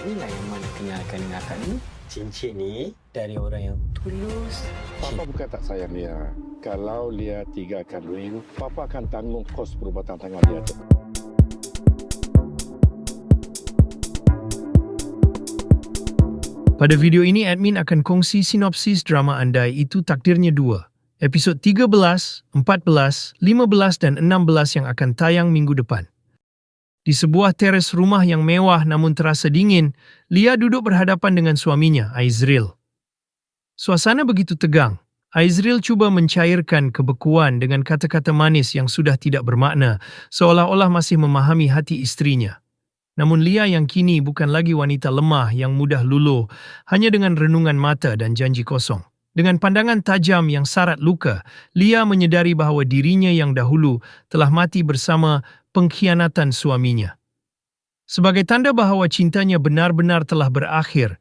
Inilah yang mana kenalkan dengan akak ni. Cincin ni dari orang yang tulus. Papa bukan tak sayang Lia. Kalau Lia tinggalkan ring, Papa akan tanggung kos perubatan tangan Lia tu. Pada video ini, admin akan kongsi sinopsis drama Andai Itu Takdirnya 2. Episod 13, 14, 15 dan 16 yang akan tayang minggu depan. Di sebuah teres rumah yang mewah namun terasa dingin, Lia duduk berhadapan dengan suaminya, Aizril. Suasana begitu tegang. Aizril cuba mencairkan kebekuan dengan kata-kata manis yang sudah tidak bermakna, seolah-olah masih memahami hati istrinya. Namun Lia yang kini bukan lagi wanita lemah yang mudah luluh, hanya dengan renungan mata dan janji kosong. Dengan pandangan tajam yang syarat luka, Lia menyedari bahawa dirinya yang dahulu telah mati bersama pengkhianatan suaminya. Sebagai tanda bahawa cintanya benar-benar telah berakhir,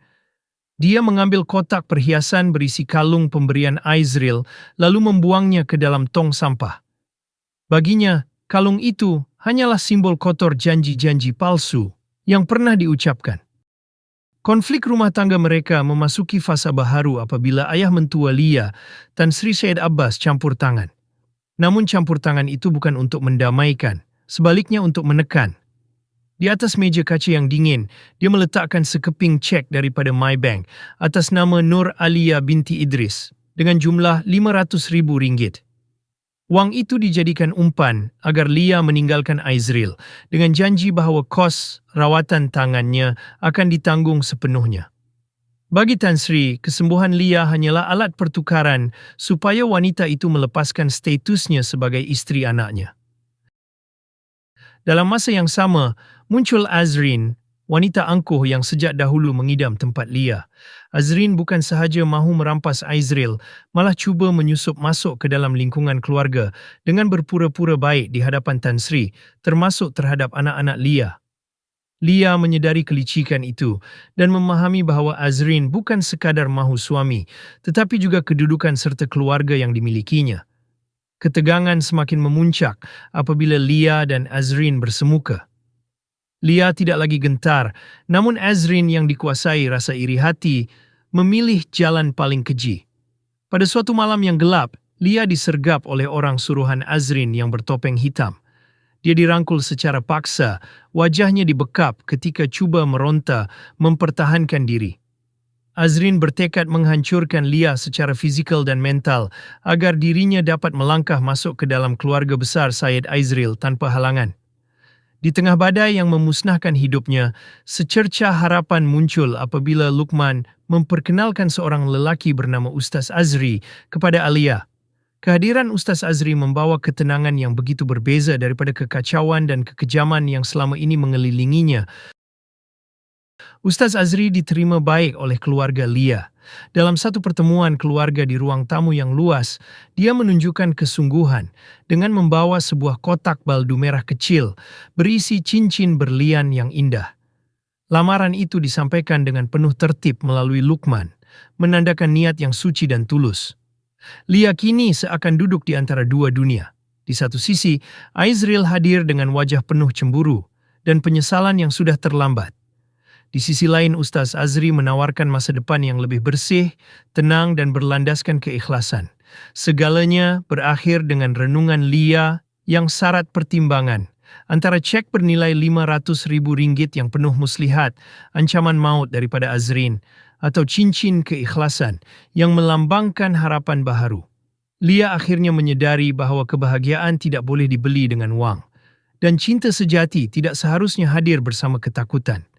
dia mengambil kotak perhiasan berisi kalung pemberian Aizril lalu membuangnya ke dalam tong sampah. Baginya, kalung itu hanyalah simbol kotor janji-janji palsu yang pernah diucapkan. Konflik rumah tangga mereka memasuki fasa baharu apabila ayah mentua Lia, Tan Sri Syed Abbas, campur tangan. Namun campur tangan itu bukan untuk mendamaikan, sebaliknya untuk menekan. Di atas meja kaca yang dingin, dia meletakkan sekeping cek daripada MyBank atas nama Nur Alia binti Idris dengan jumlah RM500,000. Wang itu dijadikan umpan agar Lia meninggalkan Aizril dengan janji bahawa kos rawatan tangannya akan ditanggung sepenuhnya. Bagi Tan Sri, kesembuhan Lia hanyalah alat pertukaran supaya wanita itu melepaskan statusnya sebagai isteri anaknya. Dalam masa yang sama, muncul Azrin, wanita angkuh yang sejak dahulu mengidam tempat Lia. Azrin bukan sahaja mahu merampas Aizril, malah cuba menyusup masuk ke dalam lingkungan keluarga dengan berpura-pura baik di hadapan Tan Sri, termasuk terhadap anak-anak Lia. Lia menyedari kelicikan itu dan memahami bahawa Azrin bukan sekadar mahu suami, tetapi juga kedudukan serta keluarga yang dimilikinya. Ketegangan semakin memuncak apabila Lia dan Azrin bersemuka. Lia tidak lagi gentar, namun Azrin yang dikuasai rasa iri hati memilih jalan paling keji. Pada suatu malam yang gelap, Lia disergap oleh orang suruhan Azrin yang bertopeng hitam. Dia dirangkul secara paksa, wajahnya dibekap ketika cuba meronta mempertahankan diri. Azrin bertekad menghancurkan Lia secara fizikal dan mental agar dirinya dapat melangkah masuk ke dalam keluarga besar Syed Aizril tanpa halangan. Di tengah badai yang memusnahkan hidupnya, secercah harapan muncul apabila Luqman memperkenalkan seorang lelaki bernama Ustaz Azri kepada Alia. Kehadiran Ustaz Azri membawa ketenangan yang begitu berbeza daripada kekacauan dan kekejaman yang selama ini mengelilinginya. Ustaz Azri diterima baik oleh keluarga Lia. Dalam satu pertemuan keluarga di ruang tamu yang luas, dia menunjukkan kesungguhan dengan membawa sebuah kotak baldu merah kecil berisi cincin berlian yang indah. Lamaran itu disampaikan dengan penuh tertib melalui Luqman, menandakan niat yang suci dan tulus. Lia kini seakan duduk di antara dua dunia. Di satu sisi, Aizril hadir dengan wajah penuh cemburu dan penyesalan yang sudah terlambat. Di sisi lain, Ustaz Azri menawarkan masa depan yang lebih bersih, tenang dan berlandaskan keikhlasan. Segalanya berakhir dengan renungan Lia yang syarat pertimbangan. Antara cek bernilai RM500,000 yang penuh muslihat, ancaman maut daripada Azrin, atau cincin keikhlasan yang melambangkan harapan baharu. Lia akhirnya menyedari bahawa kebahagiaan tidak boleh dibeli dengan wang. Dan cinta sejati tidak seharusnya hadir bersama ketakutan.